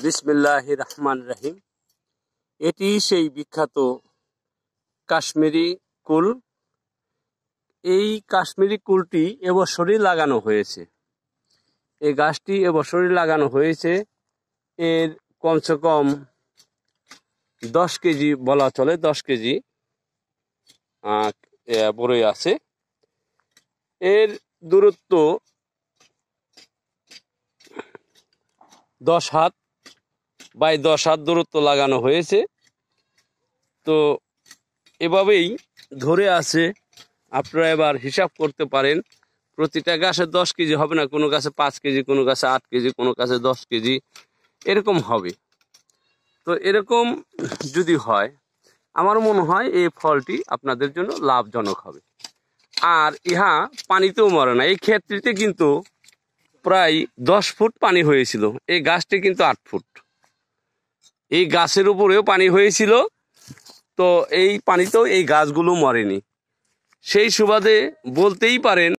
বিসমিল্লাহির রহমানির রহিম। এটি সেই বিখ্যাত কাশ্মীরি কুল। এই কাশ্মীরি কুলটি এবছরই লাগানো হয়েছে। এই গাছটি এবছরই লাগানো হয়েছে। এর কমসে কম 10 কেজি বলা চলে, 10 কেজি বড়ই আছে। এর দূরত্ব 10 হাত বাই 10 হাত দূরত্ব লাগানো হয়েছে। তো এভাবেই ধরে আছে। আপনারা এবার হিসাব করতে পারেন, প্রতিটা গাছে 10 কেজি হবে না, কোনো গাছে 5 কেজি, কোনো গাছে 8 কেজি, কোনো গাছে 10 কেজি, এরকম হবে। তো এরকম যদি হয়, আমার মনে হয় এই ফলটি আপনাদের জন্য লাভজনক হবে। আর ইহা পানিতেও মরে না। এই ক্ষেত্রটিতে কিন্তু প্রায় 10 ফুট পানি হয়েছিল। এই গাছটি কিন্তু 8 ফুট। এই গাছের উপরেও পানি হয়েছিল। তো এই পানিতেও এই গাছগুলো মরেনি। সেই সুবাদে বলতেই পারেন